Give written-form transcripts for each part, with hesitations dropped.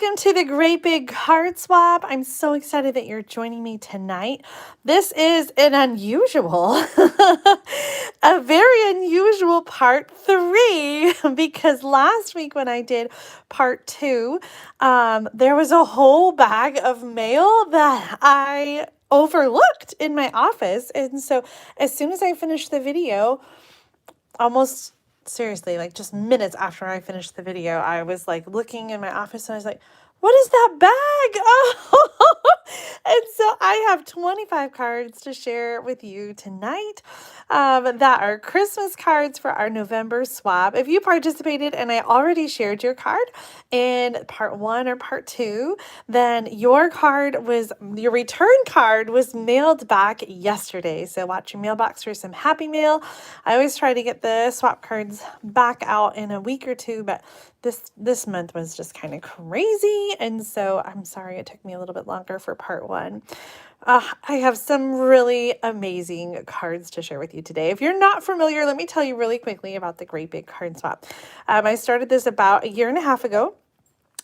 Welcome to the Great Big Card Swap. I'm so excited that you're joining me tonight. This is an unusual, a very unusual part 3 because last week when I did part 2, there was a whole bag of mail that I overlooked in my office. And so as soon as I finished the video, almost seriously, like just minutes after I finished the video, I was like looking in my office and I was like, what is that bag? Oh, and so I have 25 cards to share with you tonight that are Christmas cards for our November swap. If you participated and I already shared your card in part 1 or part 2, then your return card was mailed back yesterday. So watch your mailbox for some happy mail. I always try to get the swap cards back out in a week or two, but this month was just kind of crazy, and so I'm sorry it took me a little bit longer for part 1. I have some really amazing cards to share with you today. If you're not familiar, let me tell you really quickly about the Great Big Card Swap. I started this about a year and a half ago.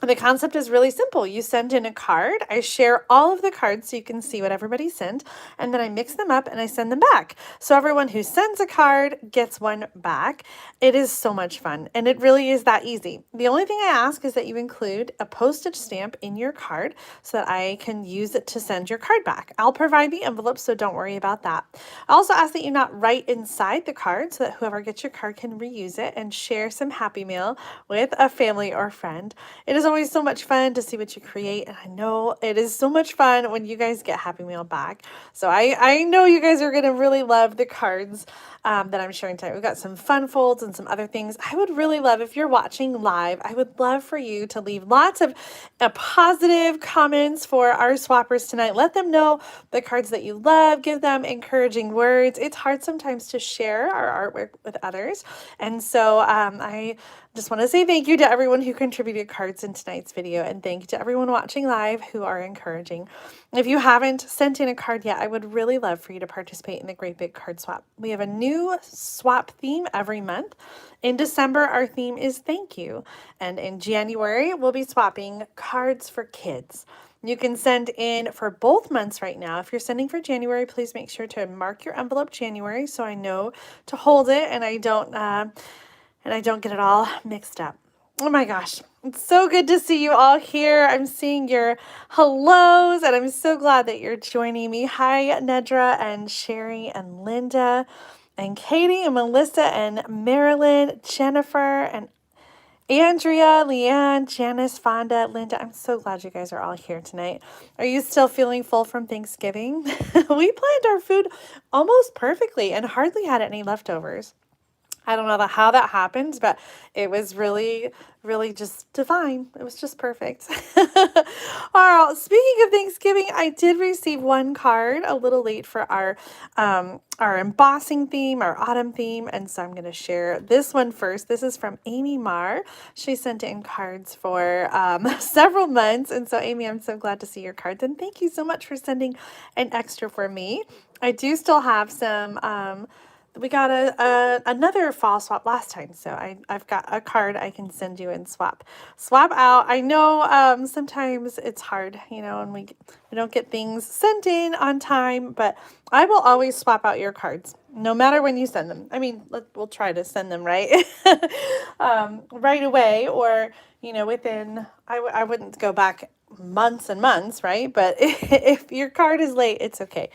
The concept is really simple. You send in a card. I share all of the cards so you can see what everybody sent, and then I mix them up and I send them back. So everyone who sends a card gets one back. It is so much fun, and it really is that easy. The only thing I ask is that you include a postage stamp in your card so that I can use it to send your card back. I'll provide the envelope, so don't worry about that. I also ask that you not write inside the card so that whoever gets your card can reuse it and share some happy mail with a family or friend. It is always so much fun to see what you create, and I know it is so much fun when you guys get happy mail back. So I know you guys are going to really love the cards that I'm sharing tonight. We've got some fun folds and some other things. I would really love, if you're watching live, I would love for you to leave lots of positive comments for our swappers tonight. Let them know the cards that you love. Give them encouraging words. It's hard sometimes to share our artwork with others, and so I just want to say thank you to everyone who contributed cards in tonight's video, and thank you to everyone watching live who are encouraging. If you haven't sent in a card yet, I would really love for you to participate in the Great Big Card Swap. We have a new swap theme every month. In December, our theme is thank you. And in January, we'll be swapping cards for kids. You can send in for both months right now. If you're sending for January, please make sure to mark your envelope January so I know to hold it and I don't get it all mixed up. Oh my gosh, it's so good to see you all here. I'm seeing your hellos, and I'm so glad that you're joining me. Hi, Nedra and Sherry and Linda and Katie and Melissa and Marilyn, Jennifer and Andrea, Leanne, Janice, Fonda, Linda. I'm so glad you guys are all here tonight. Are you still feeling full from Thanksgiving? We planned our food almost perfectly and hardly had any leftovers. I don't know how that happened, but it was really, really just divine. It was just perfect. All right, speaking of Thanksgiving, I did receive one card a little late for our embossing theme, our autumn theme, and so I'm going to share this one first. This is from Amy Marr. She sent in cards for several months, and so Amy, I'm so glad to see your cards, and thank you so much for sending an extra for me. I do still have some... we got another fall swap last time, so I've got a card I can send you and swap out. I know sometimes it's hard, and we don't get things sent in on time, but I will always swap out your cards, no matter when you send them. I mean, we'll try to send them right right away, or within. I wouldn't go back months and months, right? But if your card is late, it's okay.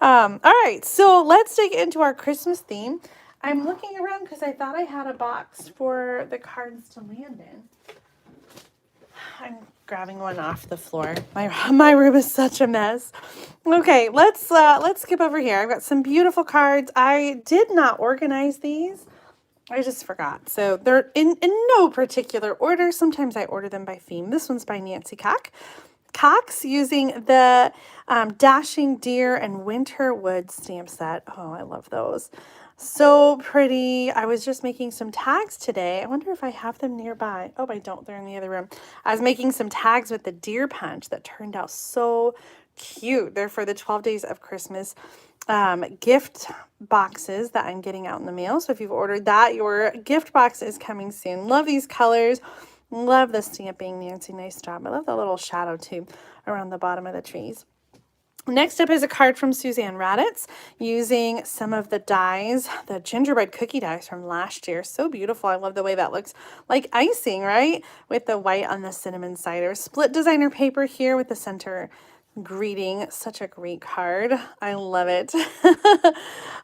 All right, so let's dig into our Christmas theme. I'm looking around because I thought I had a box for the cards to land in. I'm grabbing one off the floor. My room is such a mess. Okay, let's skip over here. I've got some beautiful cards. I did not organize these. I just forgot. So they're in no particular order. Sometimes I order them by theme. This one's by Nancy Cox using the Dashing Deer and Winter Wood stamp set. Oh, I love those. So pretty. I was just making some tags today. I wonder if I have them nearby. Oh, I don't. They're in the other room. I was making some tags with the deer punch that turned out so cute. They're for the 12 Days of Christmas gift boxes that I'm getting out in the mail. So if you've ordered that, your gift box is coming soon. Love these colors. Love the stamping, Nancy. Nice job. I love the little shadow too around the bottom of the trees. Next up is a card from Suzanne Raditz using some of the dies, the gingerbread cookie dies from last year. So beautiful. I love the way that looks like icing, right? With the white on the cinnamon cider. Split designer paper here with the center greeting. Such a great card. I love it.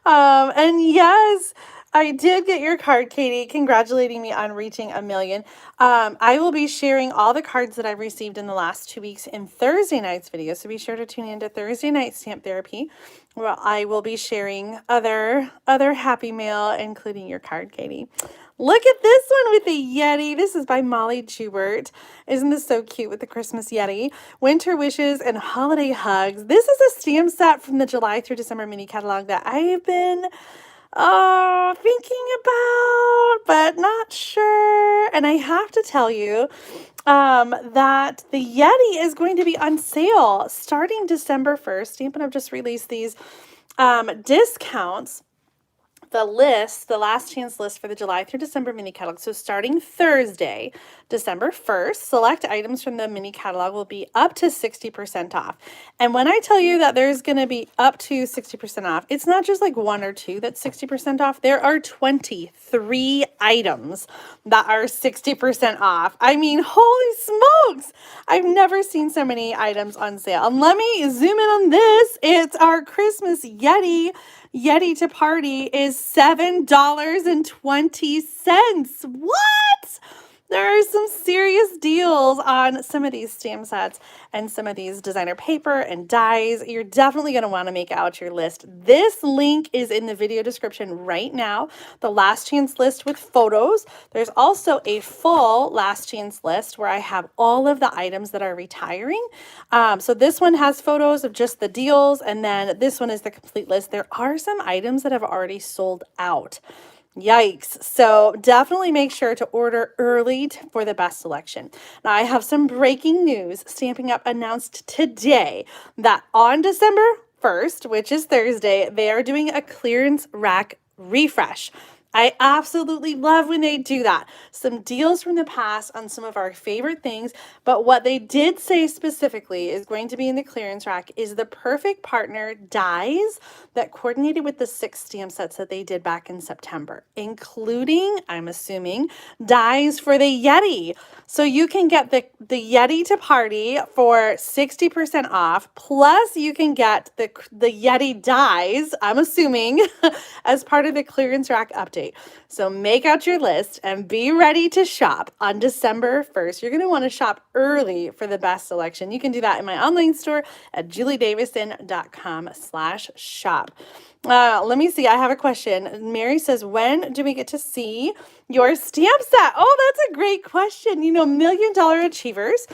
And yes, I did get your card, Katie, congratulating me on reaching 1,000,000. I will be sharing all the cards that I've received in the last 2 weeks in Thursday night's video, so be sure to tune in to Thursday night Stamp Therapy, where I will be sharing other happy mail, including your card, Katie. Look at this one with the Yeti. This is by Molly Jubert. Isn't this so cute with the Christmas Yeti? Winter Wishes and Holiday Hugs. This is a stamp set from the July through December mini catalog that I have been thinking about, but not sure. And I have to tell you that the Yeti is going to be on sale starting December 1st. Stampin' have just released these discounts. The list, the last chance list for the July through December mini catalog. So starting Thursday, December 1st, select items from the mini catalog will be up to 60% off. And when I tell you that there's going to be up to 60% off, it's not just like one or two that's 60% off. There are 23 items that are 60% off. I mean, holy smokes! I've never seen so many items on sale. And let me zoom in on this. It's our Christmas Yeti. Yeti to Party is $7.20. What? There are some serious deals on some of these stamp sets and some of these designer paper and dies. You're definitely going to want to make out your list. This link is in the video description right now. The last chance list with photos. There's also a full last chance list where I have all of the items that are retiring. So this one has photos of just the deals, and then this one is the complete list. There are some items that have already sold out. Yikes. So definitely make sure to order early for the best selection. Now I have some breaking news. Stampin' Up! Announced today that on December 1st, which is Thursday, they are doing a clearance rack refresh. I absolutely love when they do that. Some deals from the past on some of our favorite things, but what they did say specifically is going to be in the clearance rack is the Perfect Partner dies that coordinated with the 6 stamp sets that they did back in September, including, I'm assuming, dies for the Yeti. So you can get the Yeti to Party for 60% off, plus you can get the Yeti dies, I'm assuming, as part of the clearance rack update. So make out your list and be ready to shop on December 1st. You're going to want to shop early for the best selection. You can do that in my online store at juliedavison.com/shop. Let me see. I have a question. Mary says, when do we get to see your stamp set? Oh, that's a great question. You know, $1 Million Achievers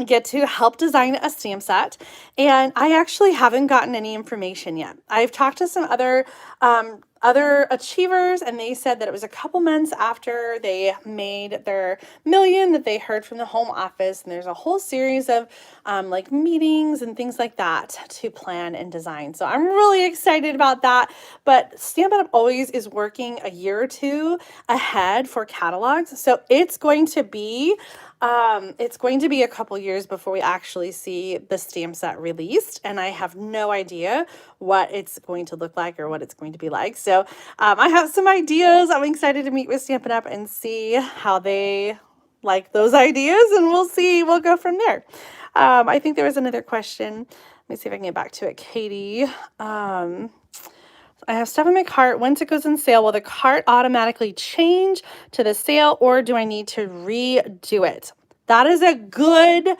get to help design a stamp set, and I actually haven't gotten any information yet. I've talked to some other achievers, and they said that it was a couple months after they made their million that they heard from the home office, and there's a whole series of like meetings and things like that to plan and design. So I'm really excited about that. But Stampin' Up! Always is working a year or two ahead for catalogs, so it's going to be a couple years before we actually see the stamp set released, and I have no idea what it's going to look like or what it's going to be like. So I have some ideas. I'm excited to meet with Stampin' Up! And see how they like those ideas, and we'll see. We'll go from there. I think there was another question. Let me see if I can get back to it, Katie. I have stuff in my cart. Once it goes on sale, will the cart automatically change to the sale, or do I need to redo it? That is a good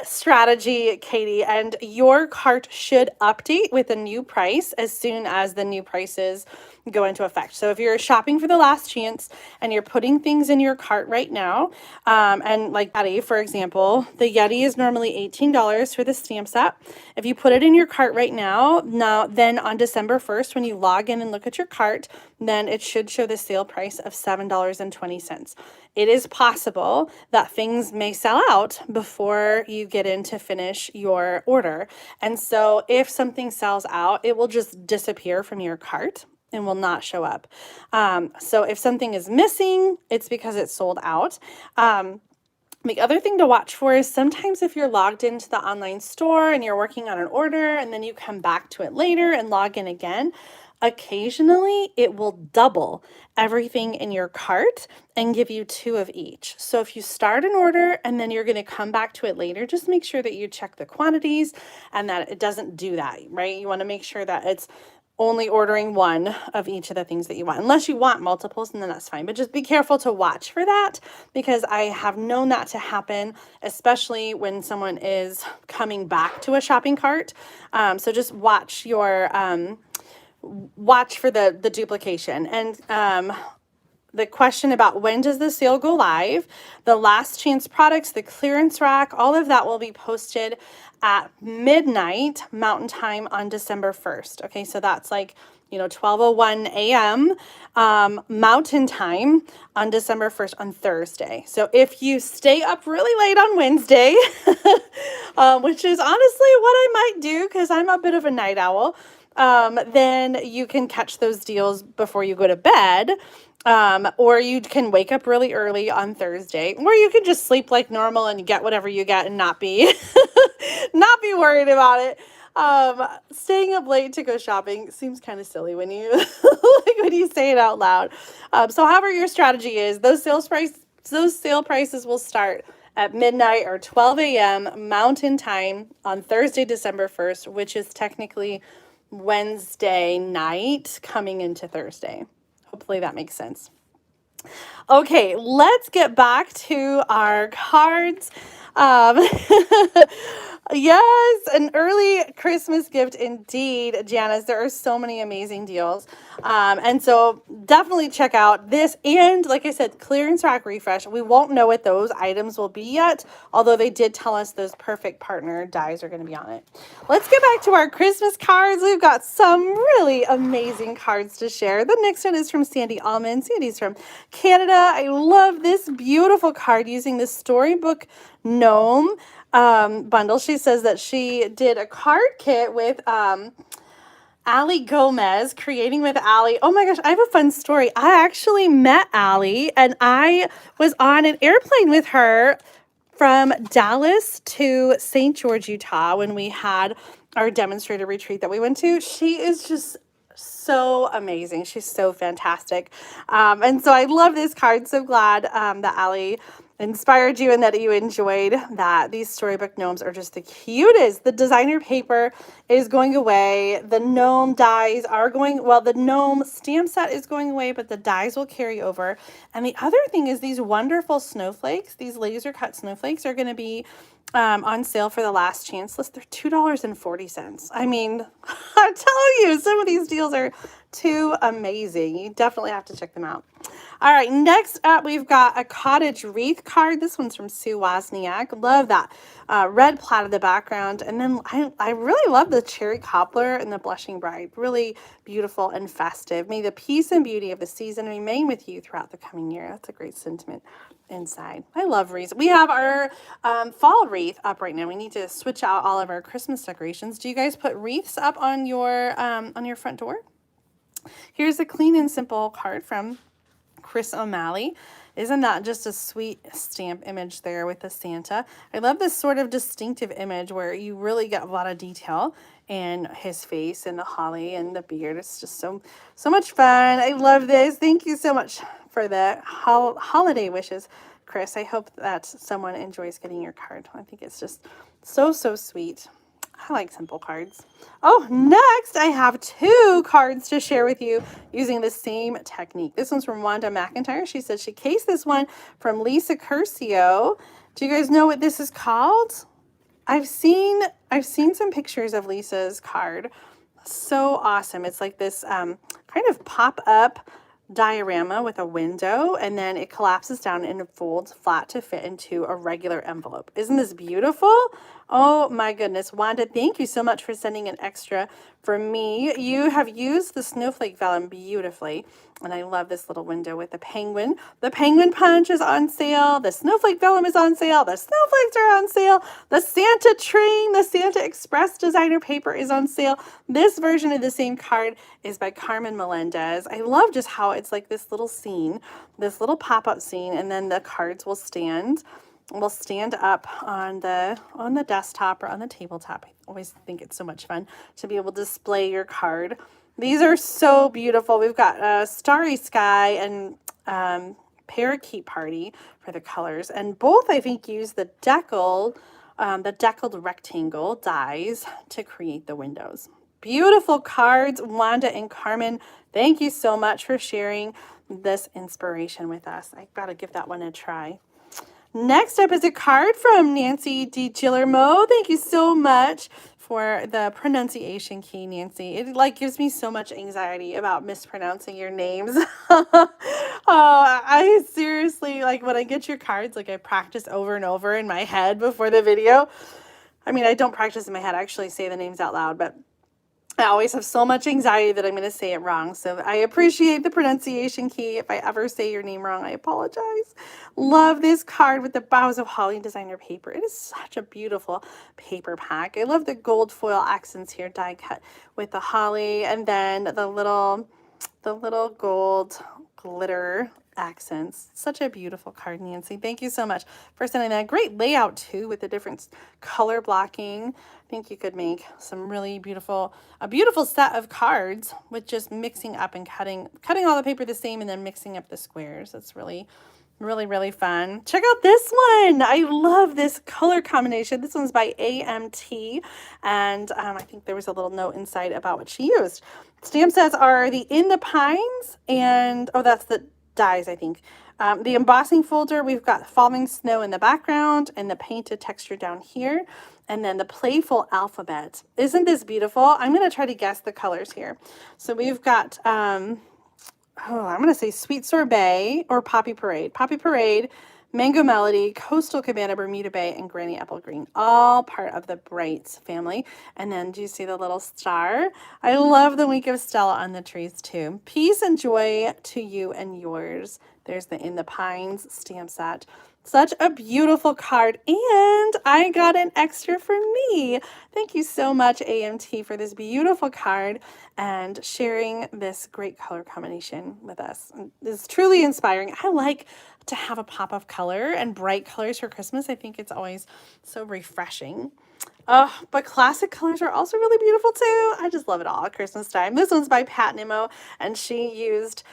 strategy, Katie, and your cart should update with a new price as soon as the new prices go into effect. So if you're shopping for the last chance and you're putting things in your cart right now, and like Yeti, for example, the Yeti is normally $18 for the stamp set. If you put it in your cart right now, then on December 1st, when you log in and look at your cart, then it should show the sale price of $7.20. It is possible that things may sell out before you get in to finish your order. And so if something sells out, it will just disappear from your cart. and will not show up. So if something is missing, it's because it's sold out. The other thing to watch for is sometimes if you're logged into the online store and you're working on an order and then you come back to it later and log in again, occasionally it will double everything in your cart and give you 2 of each. So if you start an order and then you're going to come back to it later, just make sure that you check the quantities and that it doesn't do that, right? You want to make sure that it's only ordering 1 of each of the things that you want, unless you want multiples, and then that's fine. But just be careful to watch for that, because I have known that to happen, especially when someone is coming back to a shopping cart. So just watch your watch for the duplication. And the question about when does the sale go live, the last chance products, the clearance rack, all of that will be posted at midnight Mountain Time on December 1st. Okay, so that's like, 12:01 a.m. Mountain Time on December 1st on Thursday. So if you stay up really late on Wednesday, which is honestly what I might do because I'm a bit of a night owl, then you can catch those deals before you go to bed. Or you can wake up really early on Thursday, or you can just sleep like normal and get whatever you get and not be not be worried about it. Staying up late to go shopping seems kind of silly when you like when you say it out loud. So however your strategy is, those sale prices will start at midnight or 12 a.m. Mountain Time on Thursday, December 1st, which is technically Wednesday night coming into Thursday. Hopefully that makes sense. Okay, let's get back to our cards. Yes, an early Christmas gift indeed, Janice. There are so many amazing deals. And so definitely check out this. And like I said, clearance rack refresh. We won't know what those items will be yet, although they did tell us those perfect partner dies are going to be on it. Let's get back to our Christmas cards. We've got some really amazing cards to share. The next one is from Sandy Almond. Sandy's from Canada. I love this beautiful card using this storybook gnome bundle. She says that she did a card kit with Ali Gomez, Creating with Ali. Oh my gosh, I have a fun story. I actually met Ali and I was on an airplane with her from Dallas to St. George, Utah when we had our demonstrator retreat that we went to. She is just so amazing. She's so fantastic. And so I love this card. So glad that Ali inspired you and that you enjoyed that. These storybook gnomes are just the cutest. The designer paper is going away. The gnome dies are going, well, the gnome stamp set is going away, but the dies will carry over. And the other thing is these wonderful snowflakes, these laser cut snowflakes are going to be on sale for the last chance list. They're $2.40. I mean, I'm telling you, some of these deals are too amazing. You definitely have to check them out. All right, next up, we've got a cottage wreath card. This one's from Sue Wozniak. Love that red plaid in the background. And then I really love the cherry cobbler and the blushing bride. Really beautiful and festive. May the peace and beauty of the season remain with you throughout the coming year. That's a great sentiment inside. I love wreaths. We have our fall wreath up right now. We need to switch out all of our Christmas decorations. Do you guys put wreaths up on your front door? Here's a clean and simple card from Chris O'Malley. Isn't that just a sweet stamp image there with the Santa? I love this sort of distinctive image where you really get a lot of detail in his face and the holly and the beard. It's just so much fun. I love this. Thank you so much for the holiday wishes, Chris. I hope that someone enjoys getting your card. I think it's just so sweet. I like simple cards. Oh, next I have 2 cards to share with you using the same technique. This one's from Wanda McIntyre. She said she cased this one from Lisa Curcio. Do you guys know what this is called? I've seen some pictures of Lisa's card. So awesome. It's like this kind of pop-up diorama with a window, and then it collapses down and it folds flat to fit into a regular envelope. Isn't this beautiful? Oh my goodness, Wanda, thank you so much for sending an extra for me. You have used the snowflake vellum beautifully, and I love this little window with the penguin. The penguin punch is on sale. The snowflake vellum is on sale. The snowflakes are on sale. The Santa train, the Santa Express designer paper is on sale. This version of the same card is by Carmen Melendez. I love just how it's like this little scene, this little pop-up scene, and then the cards will stand up on the desktop or on the tabletop. I always think it's so much fun to be able to display your card. These are so beautiful. We've got a Starry Sky and Parakeet Party for the colors, and both I think use the deckled rectangle dies to create the windows. Beautiful cards, Wanda and Carmen. Thank you so much for sharing this inspiration with us. I've got to give that one a try. Next up is a card from Nancy DiGillermo. Thank you so much for the pronunciation key, Nancy. It gives me so much anxiety about mispronouncing your names. I seriously, when I get your cards, I practice over and over in my head before the video. I mean, I don't practice in my head. I actually say the names out loud, but I always have so much anxiety that I'm going to say it wrong. So I appreciate the pronunciation key. If I ever say your name wrong, I apologize. Love this card with the Boughs of Holly designer paper. It is such a beautiful paper pack. I love the gold foil accents here, die cut with the holly, and then the little gold glitter accents. Such a beautiful card, Nancy. Thank you so much for sending that. Great layout too with the different color blocking. I think you could make some really beautiful, a beautiful set of cards with just mixing up and cutting all the paper the same and then mixing up the squares. That's really, really, really fun. Check out this one. I love this color combination. This one's by AMT, and I think there was a little note inside about what she used. Stamp sets are the In the Pines, and that's the dies, I think. The embossing folder, we've got falling snow in the background and the painted texture down here, and then the playful alphabet. Isn't this beautiful? I'm going to try to guess the colors here. So we've got, I'm going to say Sweet Sorbet or Poppy Parade. Poppy Parade, Mango Melody, Coastal Cabana, Bermuda Bay, and Granny Apple Green, all part of the Brights family. And then do you see the little star? I love the wink of Stella on the trees too. Peace and joy to you and yours. There's the In the Pines stamp set. Such a beautiful card, and I got an extra for me. Thank you so much, AMT, for this beautiful card and sharing this great color combination with us. It's truly inspiring. I like to have a pop of color and bright colors for Christmas. I think it's always so refreshing. But classic colors are also really beautiful too. I just love it all at Christmas time. This one's by Pat Nimmo, and she used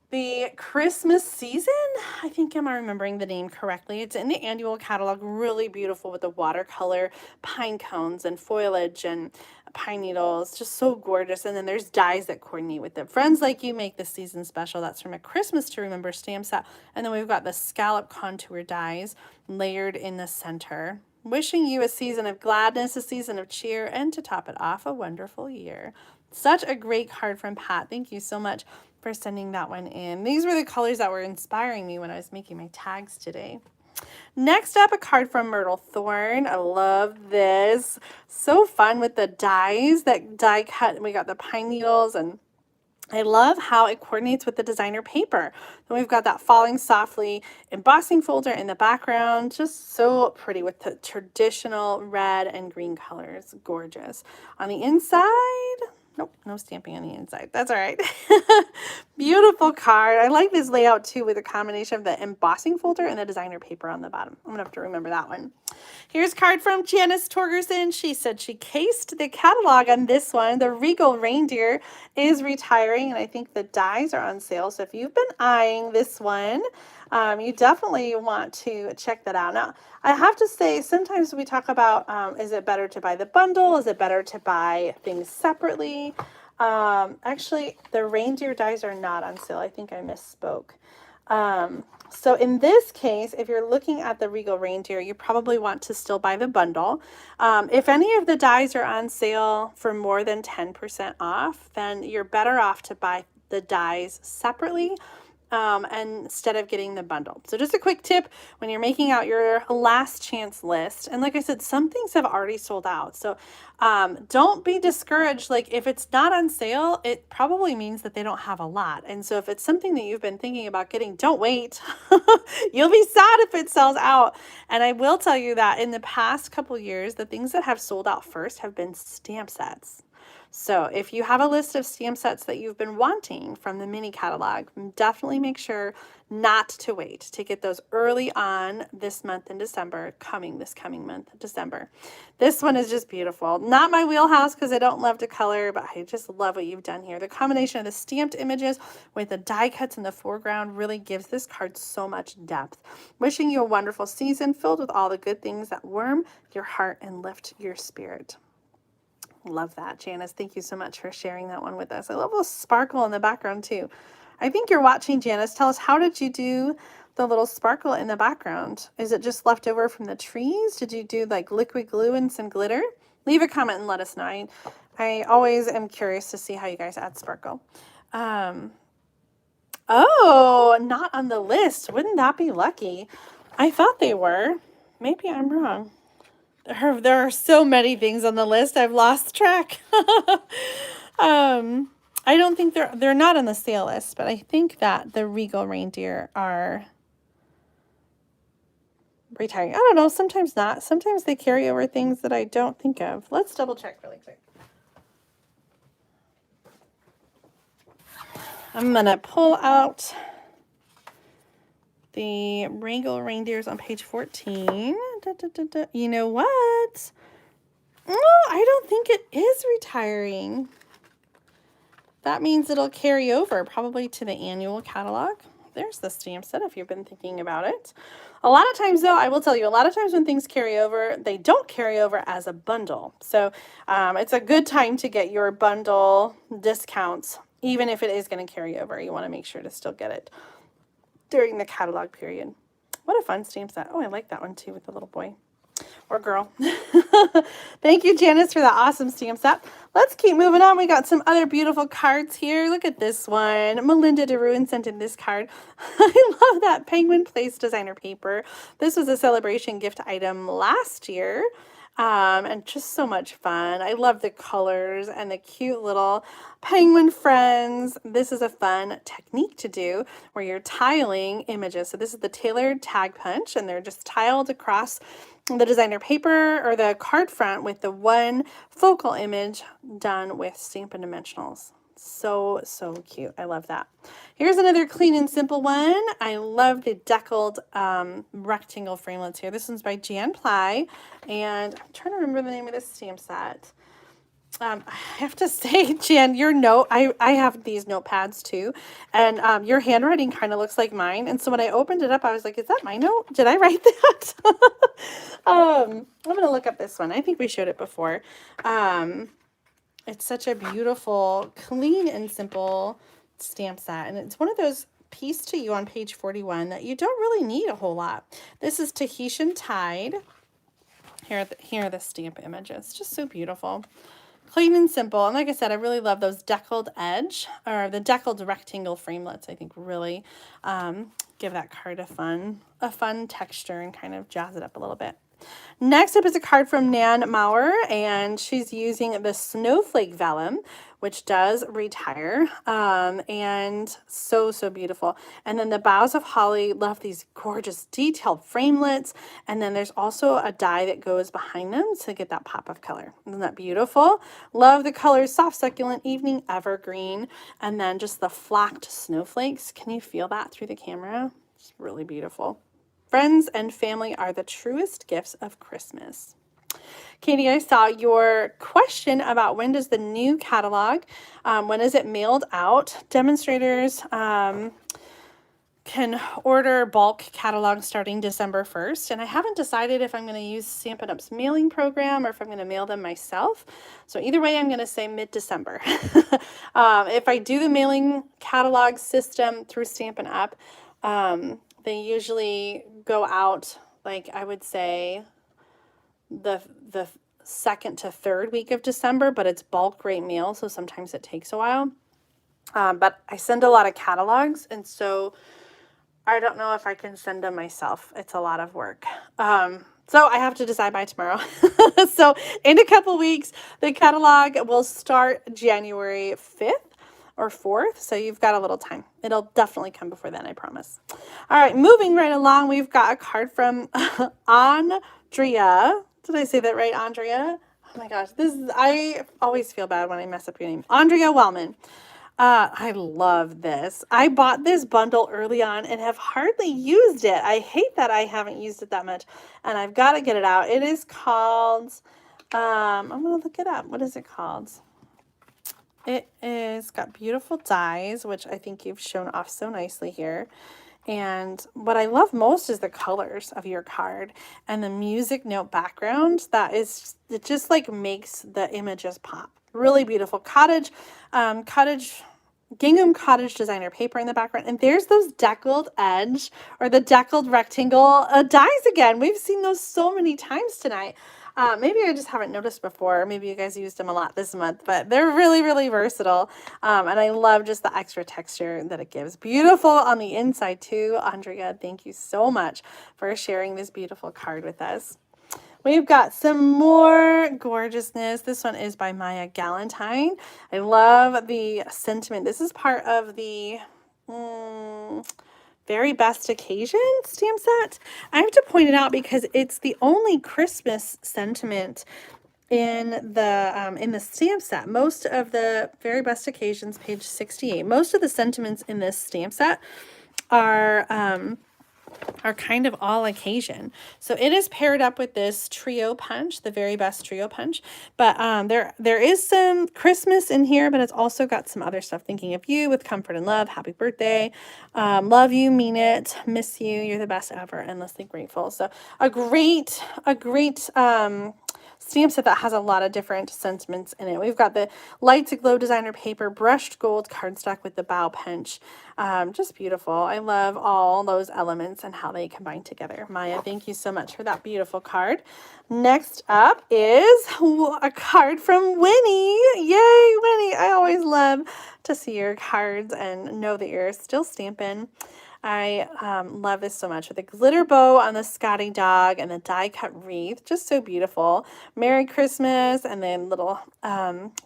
the Christmas Season. I think, am I remembering the name correctly? It's in the annual catalog, really beautiful with the watercolor pine cones and foliage and pine needles, just so gorgeous. And then there's dies that coordinate with them. Friends Like You make the season special. That's from a Christmas to Remember stamp set. And then we've got the scallop contour dies layered in the center. Wishing you a season of gladness, a season of cheer, and to top it off, a wonderful year. Such a great card from Pat. Thank you so much for sending that one in. These were the colors that were inspiring me when I was making my tags today. Next up, a card from Myrtle Thorn. I love this. So fun with the dies that die cut. We got the pine needles, and I love how it coordinates with the designer paper. Then we've got that Falling Softly embossing folder in the background. Just so pretty with the traditional red and green colors. Gorgeous. On the inside, nope, no stamping on the inside. That's all right. Beautiful card. I like this layout too with a combination of the embossing folder and the designer paper on the bottom. I'm gonna have to remember that one. Here's a card from Janice Torgerson. She said she cased the catalog on this one. The Regal Reindeer is retiring, and I think the dies are on sale. So if you've been eyeing this one, you definitely want to check that out. Now, I have to say, sometimes we talk about, is it better to buy the bundle? Is it better to buy things separately? Actually, the reindeer dies are not on sale. I think I misspoke. So in this case, if you're looking at the Regal Reindeer, you probably want to still buy the bundle. If any of the dies are on sale for more than 10% off, then you're better off to buy the dies separately and instead of getting the bundle. So just a quick tip when you're making out your last chance list. And like I said, some things have already sold out. So don't be discouraged. Like if it's not on sale, it probably means that they don't have a lot. And so if it's something that you've been thinking about getting, don't wait. You'll be sad if it sells out. And I will tell you that in the past couple years, the things that have sold out first have been stamp sets. So if you have a list of stamp sets that you've been wanting from the mini catalog, definitely make sure not to wait to get those early on this month in December, this coming month, December. This one is just beautiful. Not my wheelhouse because I don't love to color, but I just love what you've done here. The combination of the stamped images with the die cuts in the foreground really gives this card so much depth. Wishing you a wonderful season filled with all the good things that warm your heart and lift your spirit. Love that, Janice. Thank you so much for sharing that one with us. I love the sparkle in the background too. I think you're watching, Janice. Tell us, how did you do the little sparkle in the background? Is it just left over from the trees? Did you do like liquid glue and some glitter? Leave a comment and let us know. I always am curious to see how you guys add sparkle. Oh, not on the list. Wouldn't that be lucky? I thought they were. Maybe I'm wrong. There are so many things on the list, I've lost track. I don't think they're not on the sale list, but I think that the Regal reindeer are retiring. I don't know, sometimes not. Sometimes they carry over things that I don't think of. Let's double check really quick. I'm gonna pull out the Regal reindeers on page 14. You know what? Oh, I don't think it is retiring. That means it'll carry over probably to the annual catalog. There's the stamp set if you've been thinking about it. A lot of times though, I will tell you, a lot of times when things carry over, they don't carry over as a bundle. So it's a good time to get your bundle discounts, even if it is going to carry over. You want to make sure to still get it during the catalog period. What a fun stamp set. Oh, I like that one too with the little boy or girl. Thank you, Janice, for the awesome stamp set. Let's keep moving on. We got some other beautiful cards here. Look at this one. Melinda DeRuin sent in this card. I love that Penguin Place designer paper. This was a celebration gift item last year. And just so much fun. I love the colors and the cute little penguin friends. This is a fun technique to do where you're tiling images. So this is the tailored tag punch, and they're just tiled across the designer paper or the card front with the one focal image done with Stampin' Dimensionals. So cute. I love that. Here's another clean and simple one. I love the deckled rectangle framelits here. This one's by Jan Ply, and I'm trying to remember the name of this stamp set. I have to say, Jan, your note, I have these notepads too, and your handwriting kind of looks like mine. And so when I opened it up, I was like, is that my note? Did I write that? I'm going to look up this one. I think we showed it before. It's such a beautiful, clean and simple stamp set. And it's one of those piece to you on page 41 that you don't really need a whole lot. This is Tahitian Tide. Here are the stamp images. Just so beautiful. Clean and simple. And like I said, I really love those deckled edge or the deckled rectangle framelits. I think really give that card a fun texture and kind of jazz it up a little bit. Next up is a card from Nan Maurer, and she's using the Snowflake Vellum, which does retire, and so beautiful. And then the Boughs of Holly, love these gorgeous detailed framelits, and then there's also a die that goes behind them to get that pop of color. Isn't that beautiful? Love the colors, soft succulent, evening evergreen, and then just the flocked snowflakes. Can you feel that through the camera? It's really beautiful. Friends and family are the truest gifts of Christmas. Katie, I saw your question about when does the new catalog, when is it mailed out? Demonstrators can order bulk catalogs starting December 1st. And I haven't decided if I'm going to use Stampin' Up's mailing program or if I'm going to mail them myself. So either way, I'm going to say mid-December. If I do the mailing catalog system through Stampin' Up, they usually go out, like I would say, the second to third week of December, but it's bulk rate mail, so sometimes it takes a while. But I send a lot of catalogs, and so I don't know if I can send them myself. It's a lot of work. So I have to decide by tomorrow. So in a couple weeks, the catalog will start January 5th or 4th. So you've got a little time. It'll definitely come before then, I promise. All right, moving right along, we've got a card from Andrea. Did I say that right, Andrea? Oh my gosh, I always feel bad when I mess up your name. Andrea Wellman. I love this. I bought this bundle early on and have hardly used it. I hate that I haven't used it that much, and I've got to get it out. It is called, I'm going to look it up. What is it called? It is got beautiful dies, which I think you've shown off so nicely here. And what I love most is the colors of your card and the music note background. It just like makes the images pop. Really beautiful gingham cottage designer paper in the background. And there's those deckled edge or the deckled rectangle dies again. We've seen those so many times tonight. Maybe I just haven't noticed before. Maybe you guys used them a lot this month, but they're really, really versatile. And I love just the extra texture that it gives. Beautiful on the inside too. Andrea, thank you so much for sharing this beautiful card with us. We've got some more gorgeousness. This one is by Maya Galantine. I love the sentiment. This is part of the Very Best Occasion stamp set. I have to point it out because it's the only Christmas sentiment in the stamp set. Most of the Very Best Occasions, page 68, most of the sentiments in this stamp set are kind of all occasion. So it is paired up with this trio punch, the Very Best Trio Punch. But there is some Christmas in here, but it's also got some other stuff. Thinking of you with comfort and love, happy birthday, love you, mean it, miss you, you're the best ever, endlessly grateful. So a great stamp set that has a lot of different sentiments in it. We've got the Light to Glow designer paper, brushed gold cardstock with the bow punch. Just beautiful. I love all those elements and how they combine together. Maya, thank you so much for that beautiful card. Next up is a card from Winnie. Yay, Winnie. I always love to see your cards and know that you're still stamping. I love this so much with the glitter bow on the Scotty dog and the die cut wreath. Just so beautiful. Merry Christmas, and then little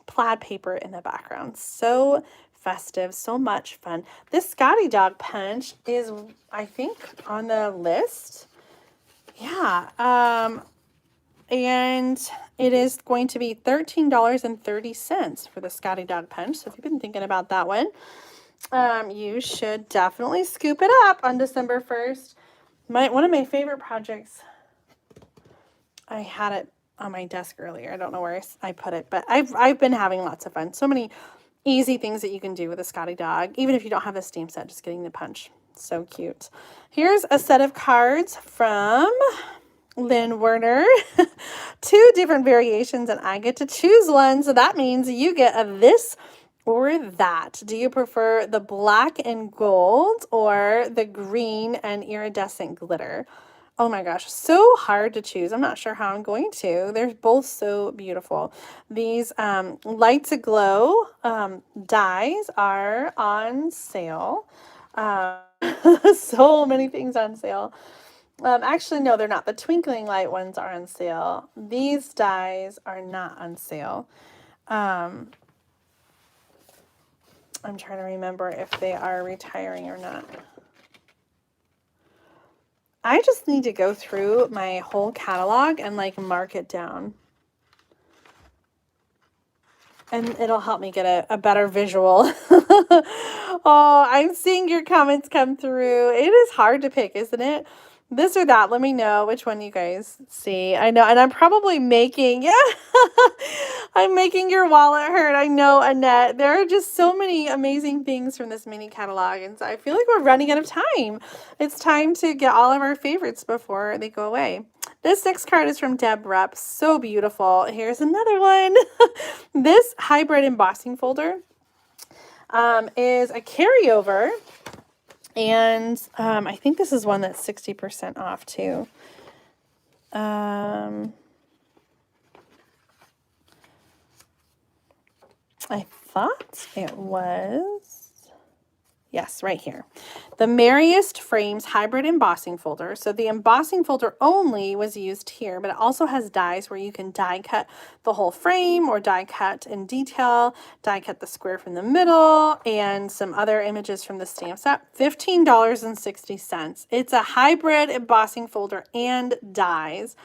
plaid paper in the background. So festive, so much fun. This Scotty dog punch is, I think, on the list. Yeah. And it is going to be $13.30 for the Scotty dog punch. So if you've been thinking about that one, you should definitely scoop it up on December 1st. One of my favorite projects, I had it on my desk earlier. I don't know where I put it, but I've been having lots of fun. So many easy things that you can do with a Scotty dog, even if you don't have a stamp set, just getting the punch. So cute. Here's a set of cards from Lynn Werner. 2 different variations, and I get to choose one. So that means you get a this or that. Do you prefer the black and gold or the green and iridescent glitter? Oh my gosh, so hard to choose. I'm not sure how I'm going to. They're both so beautiful. These Light to Glow dies are on sale. So many things on sale. Actually, no, they're not. The Twinkling Light ones are on sale. These dies are not on sale. I'm trying to remember if they are retiring or not. I just need to go through my whole catalog and like mark it down. And it'll help me get a better visual. Oh, I'm seeing your comments come through. It is hard to pick, isn't it? This or that. Let me know which one you guys see. I know, and I'm probably making, yeah, I'm making your wallet hurt. I know, Annette. There are just so many amazing things from this mini catalog, and so I feel like we're running out of time. It's time to get all of our favorites before they go away. This next card is from Deb Rupp. So beautiful. Here's another one. This hybrid embossing folder is a carryover. And I think this is one that's 60% off too. I thought it was. Yes, right here. The Merriest Frames Hybrid Embossing Folder. So the embossing folder only was used here, but it also has dies where you can die cut the whole frame or die cut in detail, die cut the square from the middle, and some other images from the stamp set. $15.60. It's a hybrid embossing folder and dies.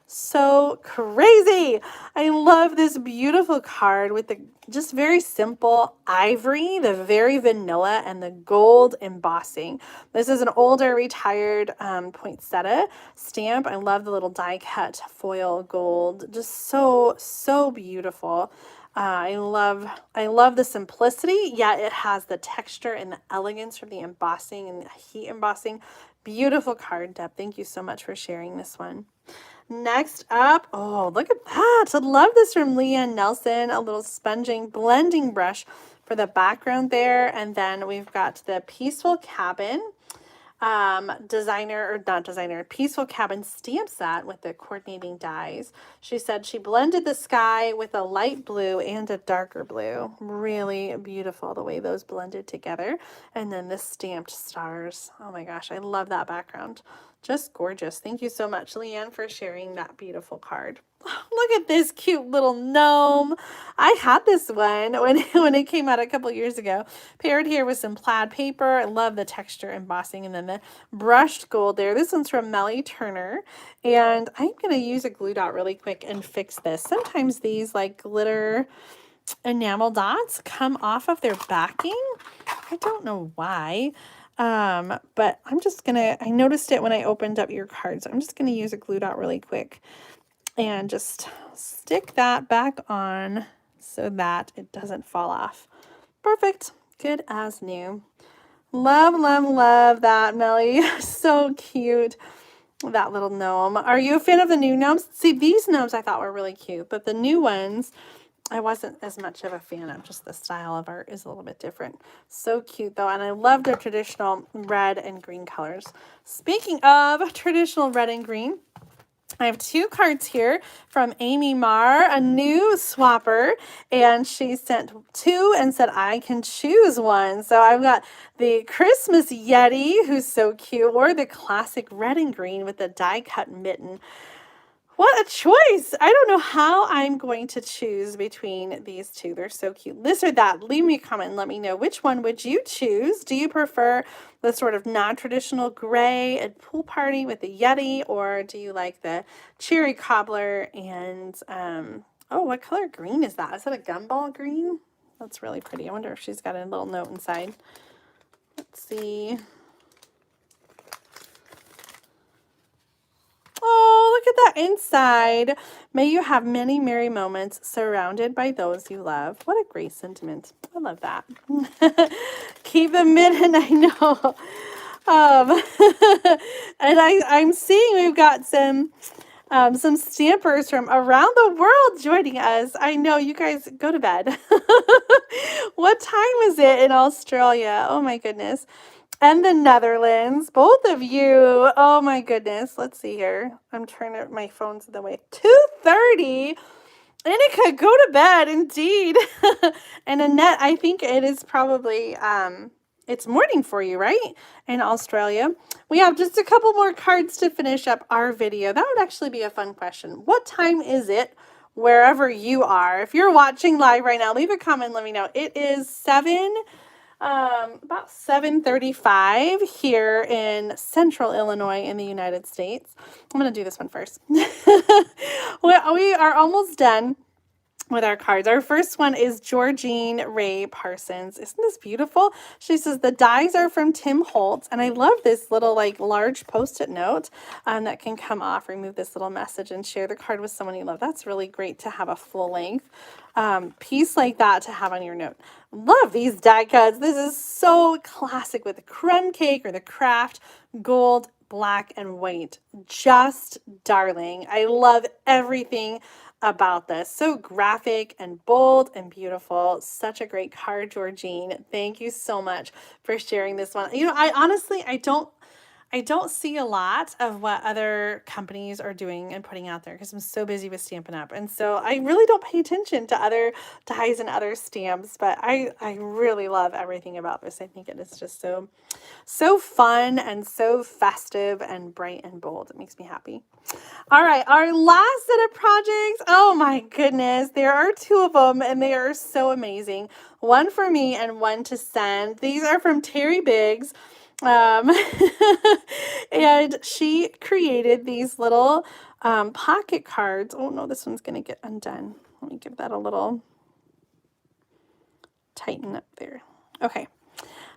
So crazy. I love this beautiful card with the just very simple ivory, the very vanilla, and the gold embossing. This is an older retired poinsettia stamp. I love the little die cut foil gold. Just so beautiful. I love the simplicity, yet it has the texture and the elegance from the embossing and the heat embossing. Beautiful card, Deb. Thank you so much for sharing this one. Next up, oh, look at that. I love this from Leanne Nelson, a little sponging blending brush for the background there. And then we've got the Peaceful Cabin Peaceful Cabin stamp set with the coordinating dies. She said she blended the sky with a light blue and a darker blue. Really beautiful the way those blended together. And then the stamped stars. Oh my gosh, I love that background. Just gorgeous. Thank you so much, Leanne, for sharing that beautiful card. Look at this cute little gnome. I had this one when it came out a couple years ago. Paired here with some plaid paper. I love the texture embossing and then the brushed gold there. This one's from Melly Turner. And I'm going to use a glue dot really quick and fix this. Sometimes these like glitter enamel dots come off of their backing. I don't know why. But I'm just gonna, I noticed it when I opened up your card, so I'm just gonna use a glue dot really quick and just stick that back on so that it doesn't fall off. Perfect. Good as new. Love, love, love that, Melly. So cute. That little gnome. Are you a fan of the new gnomes? See, these gnomes I thought were really cute, but the new ones I wasn't as much of a fan of. Just the style of art is a little bit different. So cute though, and I love their traditional red and green colors. Speaking of traditional red and green, I have two cards here from Amy Marr, a new swapper, and she sent two and said I can choose one. So I've got the Christmas Yeti, who's so cute, or the classic red and green with the die cut mitten. What a choice. I don't know how I'm going to choose between these two. They're so cute. This or that. Leave me a comment and let me know which one would you choose. Do you prefer the sort of non-traditional gray and pool party with the Yeti, or do you like the cherry cobbler and, oh, what color green is that? Is that a gumball green? That's really pretty. I wonder if she's got a little note inside. Let's see. Oh, look at that inside. May you have many merry moments surrounded by those you love. What a great sentiment. I love that. Keep them midden, I know. And I'm seeing we've got some stampers from around the world joining us. I know you guys go to bed. What time is it in Australia? Oh my goodness. And the Netherlands, both of you. Oh my goodness. Let's see here. I'm turning my phone's the way. 2:30. And it could go to bed, indeed. And Annette, I think it is probably, it's morning for you, right? In Australia. We have just a couple more cards to finish up our video. That would actually be a fun question. What time is it wherever you are? If you're watching live right now, leave a comment and let me know. It is about 7:35 here in central Illinois in the United States. I'm going to do this one first. We are almost done with our cards. Our first one is Georgine Ray Parsons. Isn't this beautiful? She says the dies are from Tim Holtz, and I love this little like large post-it note that can come off. Remove this little message and share the card with someone you love. That's really great to have a full length piece like that to have on your note. Love these die cuts. This is so classic with the crumb cake or the craft gold, black, and white. Just darling. I love everything about this. So graphic and bold and beautiful. Such a great card, Georgine. Thank you so much for sharing this one. You know, I honestly, I don't see a lot of what other companies are doing and putting out there because I'm so busy with Stampin' Up. And so I really don't pay attention to other dies and other stamps, but I really love everything about this. I think it is just so fun and so festive and bright and bold. It makes me happy. All right, our last set of projects. Oh my goodness, there are two of them and they are so amazing. One for me and one to send. These are from Terry Biggs. Um, and she created these little pocket cards. Oh no, this one's going to get undone. Let me give that a little tighten up there. Okay.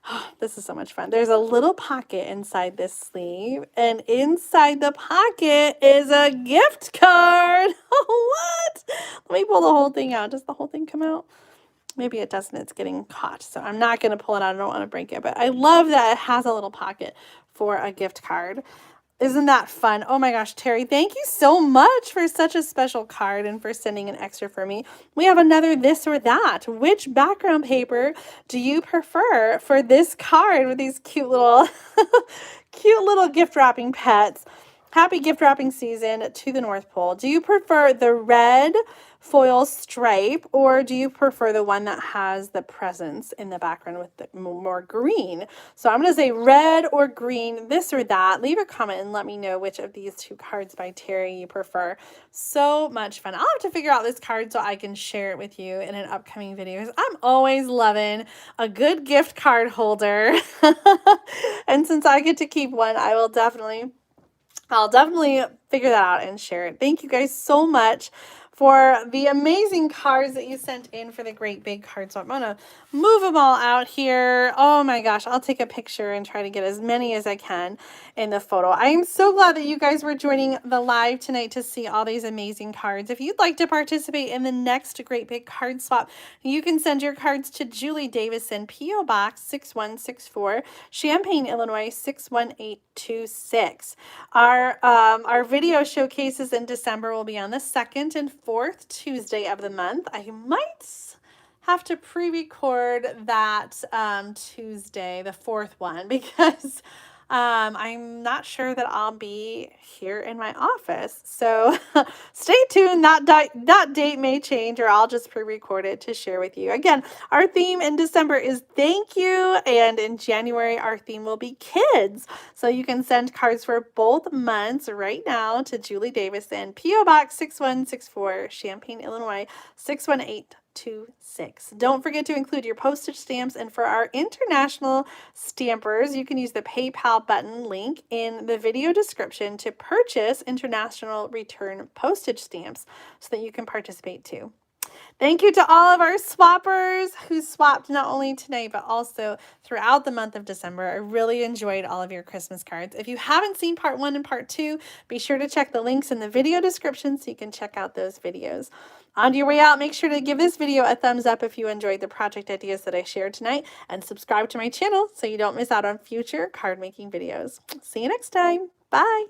Oh, this is so much fun. There's a little pocket inside this sleeve, and inside the pocket is a gift card. What? Let me pull the whole thing out. Does the whole thing come out? Maybe it doesn't. It's getting caught, so I'm not going to pull it out. I don't want to break it, but I love that it has a little pocket for a gift card. Isn't that fun? Oh my gosh, Terry, thank you so much for such a special card and for sending an extra for me. We have another this or that. Which background paper do you prefer for this card with these cute little cute little gift wrapping pets? Happy gift wrapping season to the North Pole. Do you prefer the red foil stripe, or do you prefer the one that has the presents in the background with the more green? So I'm going to say red or green, this or that. Leave a comment and let me know which of these two cards by Terry you prefer. So much fun. I'll have to figure out this card so I can share it with you in an upcoming video. I'm always loving a good gift card holder. And since I get to keep one, I'll definitely figure that out and share it. Thank you guys so much for the amazing cards that you sent in for the great big card swap. I'm going to move them all out here. Oh my gosh, I'll take a picture and try to get as many as I can in the photo. I am so glad that you guys were joining the live tonight to see all these amazing cards. If you'd like to participate in the next great big card swap, you can send your cards to Julie Davison, P.O. Box 6164, Champaign, Illinois 61826. Our video showcases in December will be on the 2nd and 4th Tuesday of the month. I might have to pre-record that Tuesday, the 4th one, because I'm not sure that I'll be here in my office. So stay tuned. That date may change, or I'll just pre-record it to share with you. Again, our theme in December is thank you, and in January our theme will be kids. So you can send cards for both months right now to Julie Davison, P.O. Box 6164, Champaign, Illinois 61826. Don't forget to include your postage stamps, and for our international stampers, you can use the PayPal button link in the video description to purchase international return postage stamps so that you can participate too. Thank you to all of our swappers who swapped not only today, but also throughout the month of December. I really enjoyed all of your Christmas cards. If you haven't seen part 1 and part 2, be sure to check the links in the video description so you can check out those videos. On your way out, make sure to give this video a thumbs up if you enjoyed the project ideas that I shared tonight, and subscribe to my channel so you don't miss out on future card making videos. See you next time. Bye.